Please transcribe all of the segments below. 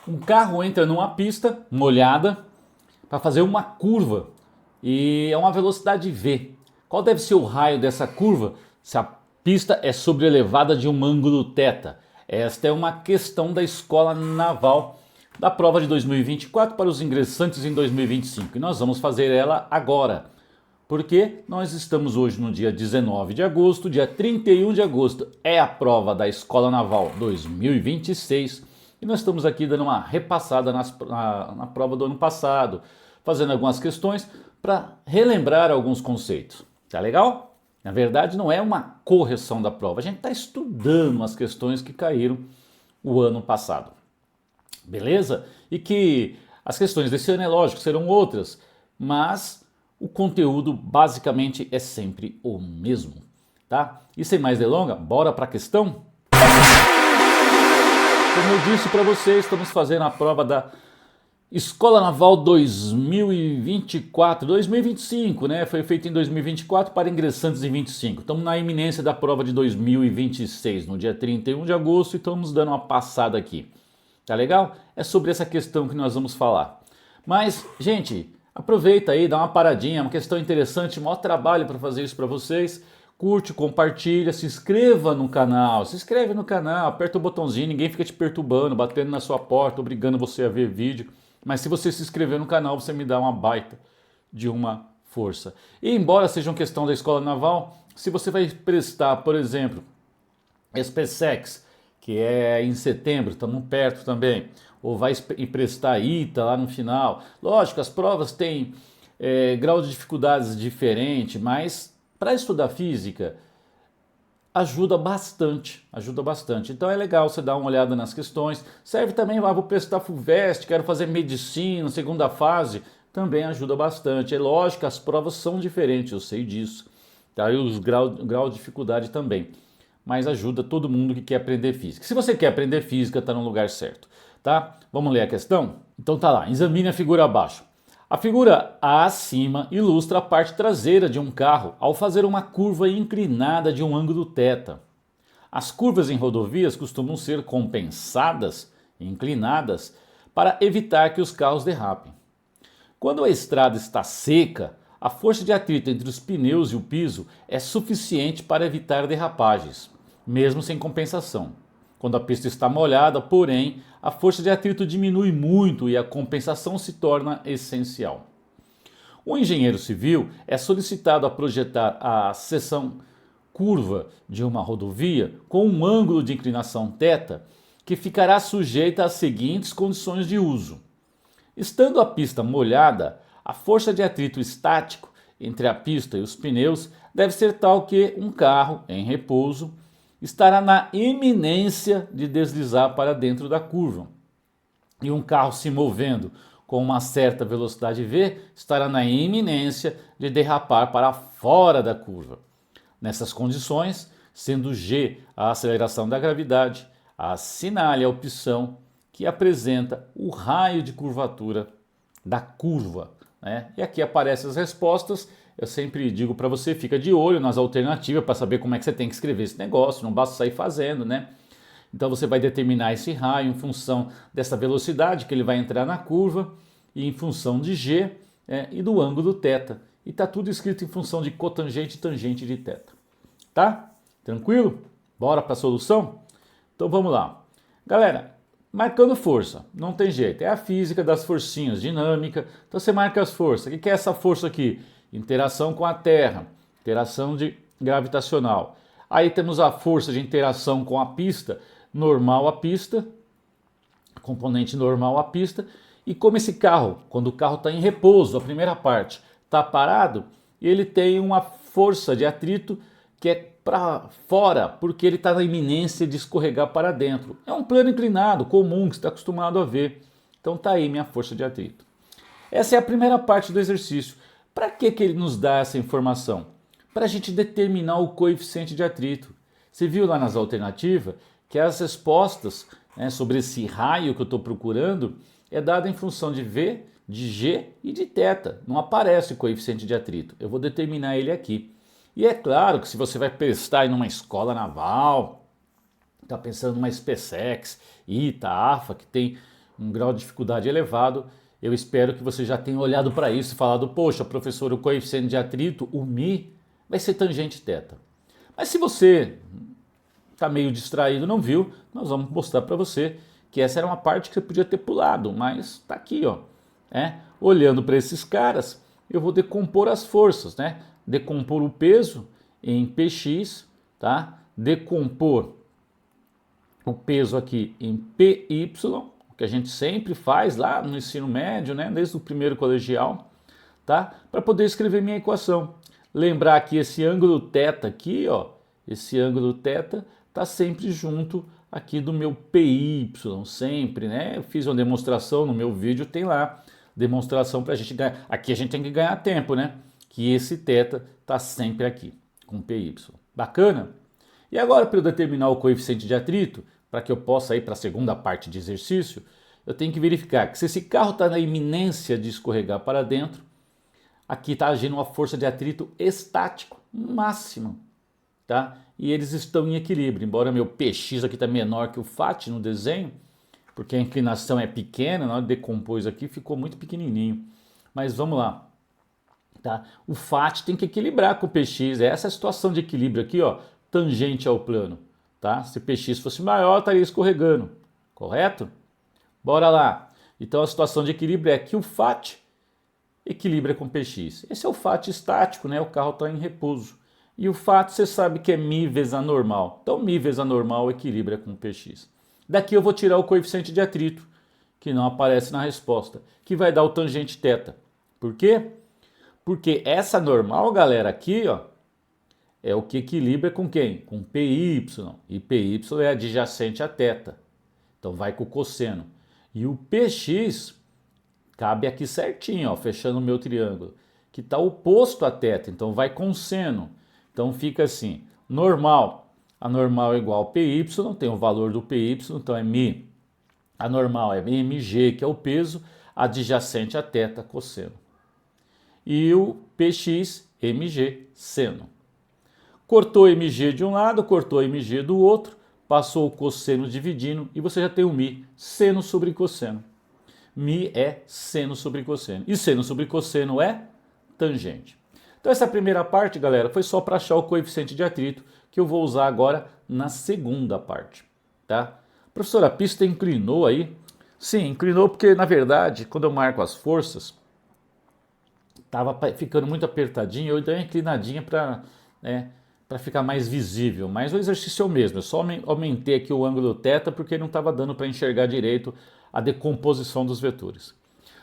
Um carro entra numa pista molhada para fazer uma curva e é uma velocidade V. Qual deve ser o raio dessa curva se a pista é sobrelevada de um ângulo θ? Esta é uma questão da Escola Naval da prova de 2024 para os ingressantes em 2025 e nós vamos fazer ela agora. Porque nós estamos hoje no dia 19 de agosto, dia 31 de agosto é a prova da Escola Naval 2026 e nós estamos aqui dando uma repassada na prova do ano passado, fazendo algumas questões para relembrar alguns conceitos. Tá legal? Na verdade não é uma correção da prova, a gente está estudando as questões que caíram o ano passado. Beleza? E que as questões desse ano é lógico, serão outras, mas o conteúdo basicamente é sempre o mesmo, tá? E sem mais delongas, bora para a questão? Como eu disse para vocês, estamos fazendo a prova da Escola Naval 2024, 2025, né? Foi feito em 2024 para ingressantes em 25. Estamos na iminência da prova de 2026, no dia 31 de agosto, e estamos dando uma passada aqui. Tá legal? É sobre essa questão que nós vamos falar. Mas, gente, aproveita aí, dá uma paradinha, é uma questão interessante, maior trabalho para fazer isso para vocês. Curte, compartilha, se inscreva no canal, se inscreve no canal, aperta o botãozinho, ninguém fica te perturbando, batendo na sua porta, obrigando você a ver vídeo. Mas se você se inscrever no canal, você me dá uma baita de uma força. E embora seja uma questão da Escola Naval, se você vai prestar, por exemplo, SpaceX, que é em setembro, estamos perto também, ou vai prestar ITA lá no final. Lógico, as provas têm grau de dificuldades diferente, mas para estudar física ajuda bastante, ajuda bastante. Então é legal você dar uma olhada nas questões. Serve também, vou prestar FUVEST, quero fazer medicina, segunda fase, também ajuda bastante. É lógico, as provas são diferentes, eu sei disso. Tá? E os grau de dificuldade também. Mas ajuda todo mundo que quer aprender física. Se você quer aprender física, está no lugar certo. Tá? Vamos ler a questão? Então tá lá, examine a figura abaixo. A figura acima ilustra a parte traseira de um carro ao fazer uma curva inclinada de um ângulo θ. As curvas em rodovias costumam ser compensadas, inclinadas, para evitar que os carros derrapem. Quando a estrada está seca, a força de atrito entre os pneus e o piso é suficiente para evitar derrapagens, mesmo sem compensação. Quando a pista está molhada, porém, a força de atrito diminui muito e a compensação se torna essencial. O engenheiro civil é solicitado a projetar a seção curva de uma rodovia com um ângulo de inclinação θ que ficará sujeita às seguintes condições de uso. Estando a pista molhada, a força de atrito estático entre a pista e os pneus deve ser tal que um carro em repouso estará na iminência de deslizar para dentro da curva. E um carro se movendo com uma certa velocidade V estará na iminência de derrapar para fora da curva. Nessas condições, sendo G a aceleração da gravidade, assinale a opção que apresenta o raio de curvatura da curva, né? E aqui aparecem as respostas. Eu sempre digo para você, fica de olho nas alternativas para saber como é que você tem que escrever esse negócio, não basta sair fazendo, né? Então você vai determinar esse raio em função dessa velocidade que ele vai entrar na curva e em função de G e do ângulo θ. E está tudo escrito em função de cotangente e tangente de θ. Tá? Tranquilo? Bora para a solução? Então vamos lá. Galera, marcando força, não tem jeito, é a física das forcinhas, dinâmica. Então você marca as forças. O que é essa força aqui? Interação com a Terra, interação gravitacional. Aí temos a força de interação com a pista, normal à pista, componente normal à pista. E como esse carro, quando o carro está em repouso, a primeira parte está parado, ele tem uma força de atrito que é para fora, porque ele está na iminência de escorregar para dentro. É um plano inclinado, comum, que você está acostumado a ver. Então tá aí minha força de atrito. Essa é a primeira parte do exercício. Para que ele nos dá essa informação? Para a gente determinar o coeficiente de atrito. Você viu lá nas alternativas que as respostas, né, sobre esse raio que eu estou procurando é dada em função de V, de G e de θ. Não aparece o coeficiente de atrito. Eu vou determinar ele aqui. E é claro que se você vai prestar em uma escola naval, está pensando numa SpaceX, ITA, AFA, que tem um grau de dificuldade elevado. Eu espero que você já tenha olhado para isso e falado, poxa, professor, o coeficiente de atrito, o μ, vai ser tangente θ. Mas se você está meio distraído, não viu, nós vamos mostrar para você que essa era uma parte que você podia ter pulado, mas está aqui, ó. Olhando para esses caras, eu vou decompor as forças, né? Decompor o peso em Px, tá? Decompor o peso aqui em PY, que a gente sempre faz lá no ensino médio, né? Desde o primeiro colegial, tá? Para poder escrever minha equação. Lembrar que esse ângulo θ aqui, ó, esse ângulo θ está sempre junto aqui do meu PY, sempre, né? Eu fiz uma demonstração no meu vídeo, tem lá, demonstração para a gente ganhar. Aqui a gente tem que ganhar tempo, né? Que esse θ está sempre aqui, com PY. Bacana? E agora, para eu determinar o coeficiente de atrito, para que eu possa ir para a segunda parte de exercício, eu tenho que verificar que se esse carro está na iminência de escorregar para dentro, aqui está agindo uma força de atrito estático máxima, tá? E eles estão em equilíbrio, embora meu Px aqui está menor que o Φ no desenho, porque a inclinação é pequena, na hora de decompor aqui ficou muito pequenininho. Mas vamos lá, tá? O Φ tem que equilibrar com o Px, essa é a situação de equilíbrio aqui, ó, tangente ao plano, tá? Se Px fosse maior, estaria escorregando, correto? Bora lá. Então a situação de equilíbrio é que o Φ equilibra com Px. Esse é o Φ estático, né? O carro está em repouso. E o Φ você sabe que é μ vezes a normal. Então μ vezes a normal equilibra com Px. Daqui eu vou tirar o coeficiente de atrito, que não aparece na resposta, que vai dar o tangente θ. Por quê? Porque essa normal, galera, aqui, ó, é o que equilibra com quem? Com PY. E PY é adjacente a θ. Então vai com o cosseno. E o Px cabe aqui certinho, ó, fechando o meu triângulo, que está oposto a θ, então vai com seno. Então fica assim, normal, a normal é igual a PY, tem o valor do PY, então é μ. A normal é mg, que é o peso, adjacente a θ, cosseno. E o Px, mg, seno. Cortou mg de um lado, cortou mg do outro, passou o cosseno dividindo e você já tem o μ, seno sobre cosseno. μ é seno sobre cosseno. E seno sobre cosseno é tangente. Então essa primeira parte, galera, foi só para achar o coeficiente de atrito, que eu vou usar agora na segunda parte, tá? Professor, a pista inclinou aí? Sim, inclinou porque, na verdade, quando eu marco as forças, estava ficando muito apertadinho, eu dei uma inclinadinha para, né, para ficar mais visível. Mas o exercício é o mesmo, eu só aumentei aqui o ângulo θ porque não estava dando para enxergar direito a decomposição dos vetores.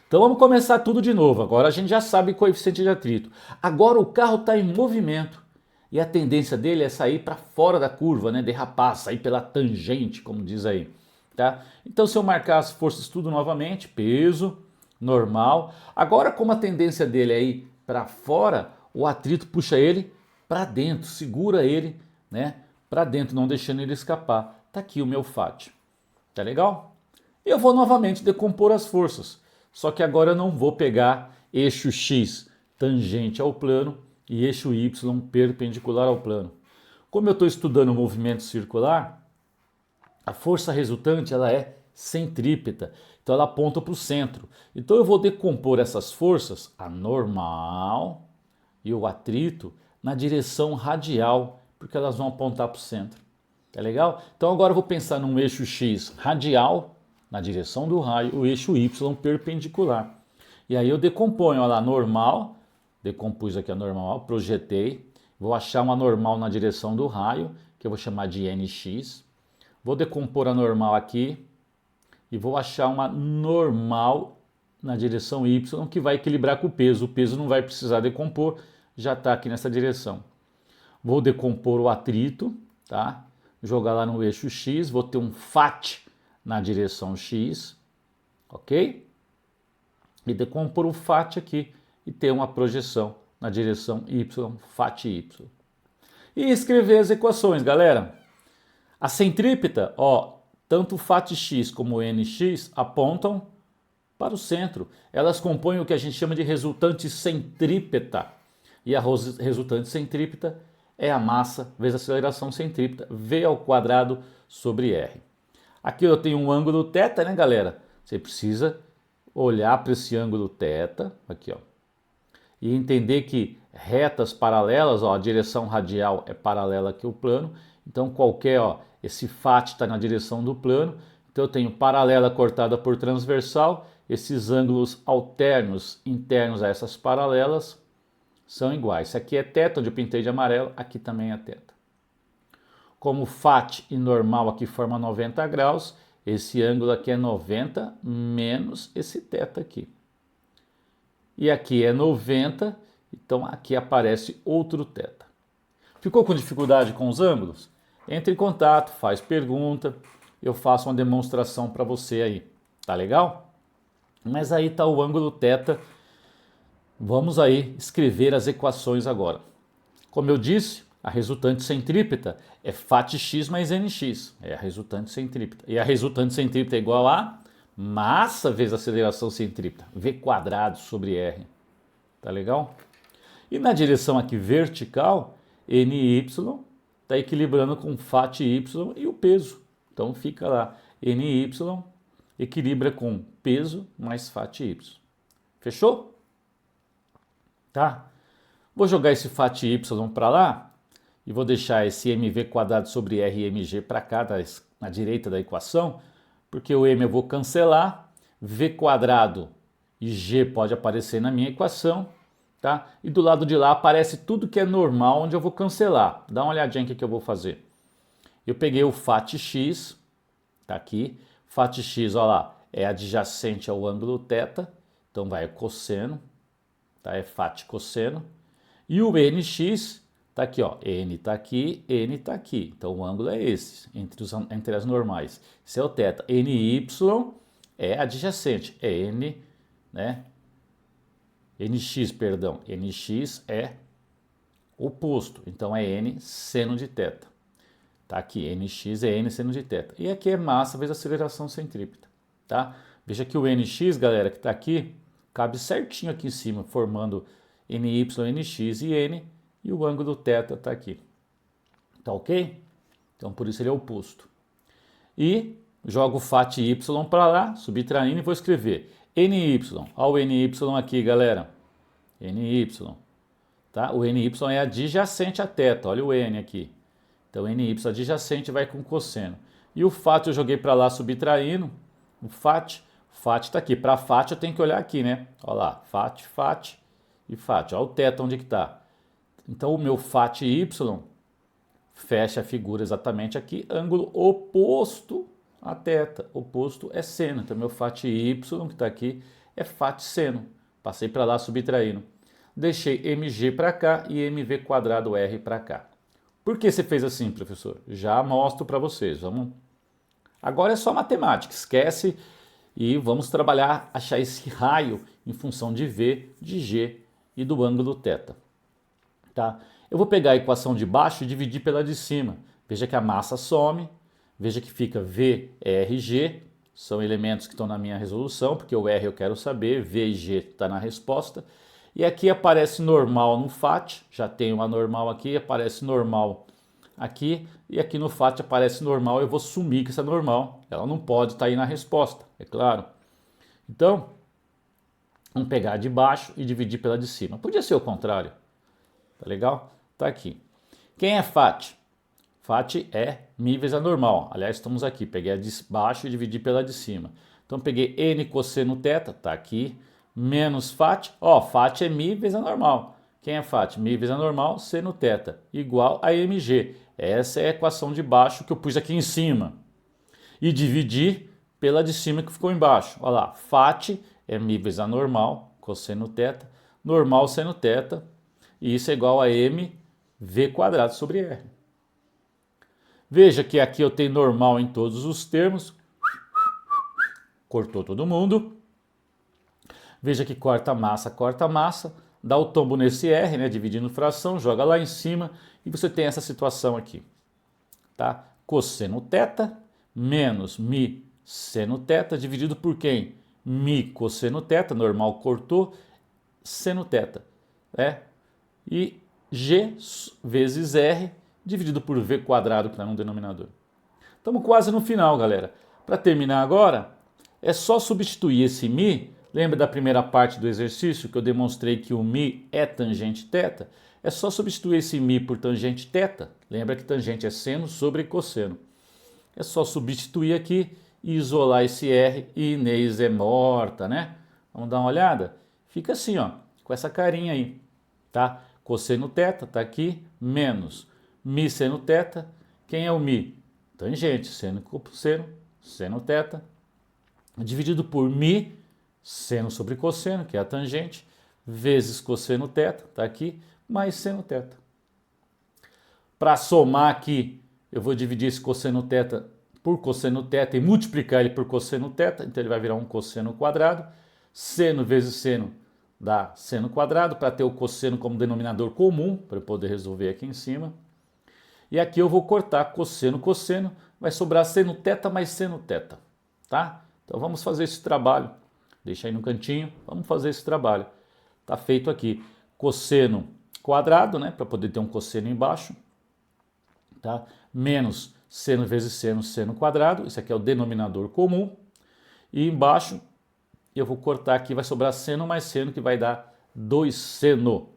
Então vamos começar tudo de novo. Agora a gente já sabe o coeficiente de atrito. Agora o carro está em movimento e a tendência dele é sair para fora da curva, né? Derrapar, sair pela tangente, como diz aí. Tá? Então se eu marcar as forças tudo novamente, peso, normal. Agora como a tendência dele é ir para fora, o atrito puxa ele para dentro, segura ele, né? Para dentro, não deixando ele escapar. Tá aqui o meu Φ. Tá legal? Eu vou novamente decompor as forças. Só que agora eu não vou pegar eixo X tangente ao plano e eixo Y perpendicular ao plano. Como eu estou estudando o movimento circular, a força resultante ela é centrípeta, então ela aponta para o centro. Então eu vou decompor essas forças, a normal e o atrito, na direção radial, porque elas vão apontar para o centro. Tá legal? Então agora eu vou pensar num eixo X radial, na direção do raio, o eixo Y perpendicular. E aí eu decomponho, olha lá, normal, decompus aqui a normal, projetei, vou achar uma normal na direção do raio, que eu vou chamar de NX, vou decompor a normal aqui e vou achar uma normal na direção Y, que vai equilibrar com o peso não vai precisar decompor, já está aqui nessa direção. Vou decompor o atrito, tá? Jogar lá no eixo X, vou ter um Φ na direção X, ok? E decompor o Φ aqui e ter uma projeção na direção Y, Φy. E escrever as equações, galera. A centrípeta, ó, tanto Φx como Nx apontam para o centro. Elas compõem o que a gente chama de resultante centrípeta. E a resultante centrípeta é a massa vezes a aceleração centrípeta, V ao quadrado sobre R. Aqui eu tenho um ângulo θ, né, galera? Você precisa olhar para esse ângulo θ, aqui ó, e entender que retas paralelas, ó, a direção radial é paralela aqui ao plano, então qualquer, ó, esse φ está na direção do plano, então eu tenho paralela cortada por transversal, esses ângulos alternos internos a essas paralelas são iguais. Isso aqui é θ, onde eu pintei de amarelo, aqui também é θ. Como φ e normal aqui forma 90 graus, esse ângulo aqui é 90 menos esse θ aqui. E aqui é 90, então aqui aparece outro θ. Ficou com dificuldade com os ângulos? Entre em contato, faz pergunta, eu faço uma demonstração para você aí, tá legal? Mas aí está o ângulo θ, vamos aí escrever as equações agora. Como eu disse, a resultante centrípeta é φx mais nx, é a resultante centrípeta. E a resultante centrípeta é igual a massa vezes aceleração centrípeta, v quadrado sobre r. Tá legal? E na direção aqui vertical, ny está equilibrando com φy e o peso. Então fica lá, ny equilibra com peso mais φy. Fechou? Tá? Vou jogar esse φy para lá e vou deixar esse mv quadrado sobre rmg para cá, na direita da equação, porque o m eu vou cancelar, v quadrado e g pode aparecer na minha equação, tá? E do lado de lá aparece tudo que é normal, onde eu vou cancelar. Dá uma olhadinha aqui que eu vou fazer. Eu peguei o φx, tá aqui, φx, ó lá, é adjacente ao ângulo θ, então vai cosseno, tá? É φ cosseno. E o nx tá aqui, ó, n tá aqui, n tá aqui. Então o ângulo é esse, entre as normais. Esse é o θ. ny é adjacente, é n, né? nx, perdão, nx é oposto, então é n seno de θ. Tá aqui, nx é n seno de θ. E aqui é massa vezes aceleração centrípeta, tá? Veja que o nx, galera, que tá aqui, cabe certinho aqui em cima, formando ny, nx e n, e o ângulo θ tá aqui. Tá ok? Então por isso ele é oposto. E jogo φy para lá, subtraindo e vou escrever ny. Olha o ny aqui, galera. ny. Tá? O ny é adjacente a θ, olha o n aqui. Então ny adjacente vai com cosseno. E o φ eu joguei para lá subtraindo. O φ está aqui. Para φ eu tenho que olhar aqui, né? Olha lá, φ e φ. Olha o θ onde que está. Então o meu φy fecha a figura exatamente aqui, ângulo oposto a θ. Oposto é seno. Então meu φy que está aqui é φ seno. Passei para lá subtraindo. Deixei mg para cá e mv quadrado r para cá. Por que você fez assim, professor? Já mostro para vocês. Vamos. Agora é só matemática. Esquece e vamos trabalhar, achar esse raio em função de v, de g e do ângulo θ. Tá? Eu vou pegar a equação de baixo e dividir pela de cima. Veja que a massa some, veja que fica V, R, G, são elementos que estão na minha resolução, porque o R eu quero saber, V e G está na resposta. E aqui aparece normal no FAT, já tem uma normal aqui, aparece normal aqui, e aqui no FAT aparece normal, eu vou sumir que essa normal, ela não pode estar aí na resposta, é claro. Então, vamos pegar a de baixo e dividir pela de cima. Podia ser o contrário. Tá legal? Tá aqui. Quem é φ? φ é mi vezes a normal. Aliás, estamos aqui. Peguei a de baixo e dividi pela de cima. Então, peguei n cosseno θ, tá aqui, menos φ. Ó, φ é mi vezes a normal. Quem é φ? Mi vezes a normal, seno θ, igual a mg. Essa é a equação de baixo que eu pus aqui em cima. E dividi pela de cima que ficou embaixo. Olha lá, φ é mi vezes a normal, cosseno θ, normal seno θ, e isso é igual a mv quadrado sobre r. Veja que aqui eu tenho normal em todos os termos. Cortou todo mundo. Veja que corta massa, dá o tombo nesse r, né, dividindo fração, joga lá em cima e você tem essa situação aqui. Tá? Cosseno θ menos mi seno θ dividido por quem? Mi cosseno θ, normal cortou, seno θ. Né? E g vezes r dividido por v quadrado que está no denominador. Estamos quase no final, galera. Para terminar agora, É só substituir esse mi. Lembra da primeira parte do exercício que eu demonstrei que o mi é tangente θ? É só substituir esse mi por tangente θ. Lembra que tangente é seno sobre cosseno. É só substituir aqui e isolar esse R e Inês é morta, né? Vamos dar uma olhada? Fica assim, ó, com essa carinha aí, tá? Cosseno θ tá aqui, menos mi seno θ. Quem é o mi? Tangente, seno cosseno, seno θ, dividido por mi, seno sobre cosseno, que é a tangente, vezes cosseno θ, tá aqui, mais seno θ. Para somar aqui, eu vou dividir esse cosseno θ por cosseno θ e multiplicar ele por cosseno θ, então ele vai virar um cosseno quadrado. Seno vezes seno dá seno quadrado, para ter o cosseno como denominador comum, para eu poder resolver aqui em cima. E aqui eu vou cortar cosseno, cosseno, vai sobrar seno θ mais seno θ, tá? Então vamos fazer esse trabalho. Deixa aí no cantinho, vamos fazer esse trabalho. Tá feito aqui. Cosseno quadrado, né, para poder ter um cosseno embaixo, tá? Menos seno vezes seno, seno quadrado, isso aqui é o denominador comum. E embaixo eu vou cortar aqui, vai sobrar seno mais seno, que vai dar 2 seno.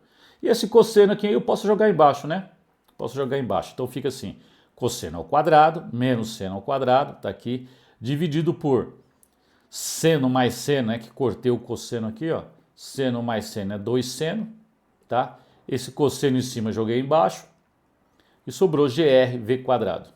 E esse cosseno aqui eu posso jogar embaixo, né? Posso jogar embaixo. Então fica assim, cosseno ao quadrado, menos seno ao quadrado, tá aqui, dividido por seno mais seno, né, que cortei o cosseno aqui, ó. Seno mais seno é 2 seno, tá? Esse cosseno em cima eu joguei embaixo e sobrou GRV².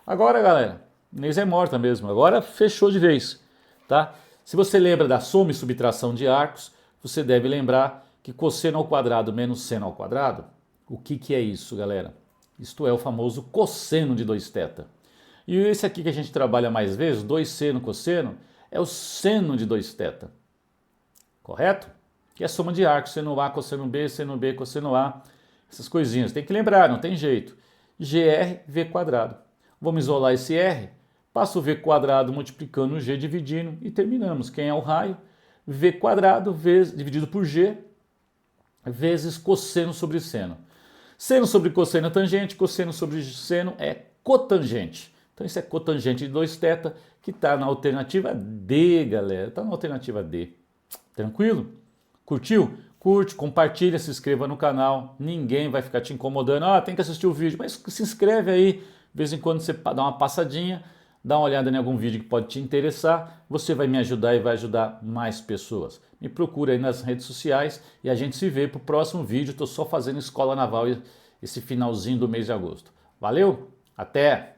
Agora, galera, Inês é morta mesmo. Agora fechou de vez, tá? Se você lembra da soma e subtração de arcos, você deve lembrar que cosseno ao quadrado menos seno ao quadrado, o que é isso, galera? Isto é o famoso cosseno de 2θ. E esse aqui que a gente trabalha mais vezes, 2 seno cosseno, é o seno de 2θ. Correto? Que é a soma de arcos, seno A, cosseno B, cosseno A, essas coisinhas. Tem que lembrar, não tem jeito. GRV². Vamos isolar esse R, passo o V² multiplicando o G, dividindo e terminamos. Quem é o raio? V² vezes, dividido por G vezes cosseno sobre seno. Seno sobre cosseno é tangente, cosseno sobre seno é cotangente. Então isso é cotangente de 2θ, que está na alternativa D, galera. Está na alternativa D. Tranquilo? Curtiu? Curte, compartilha, se inscreva no canal. Ninguém vai ficar te incomodando. Ah, tem que assistir o vídeo. Mas se inscreve aí. De vez em quando você dá uma passadinha, dá uma olhada em algum vídeo que pode te interessar. Você vai me ajudar e vai ajudar mais pessoas. Me procura aí nas redes sociais e a gente se vê para o próximo vídeo. Estou só fazendo escola naval esse finalzinho do mês de agosto. Valeu? Até!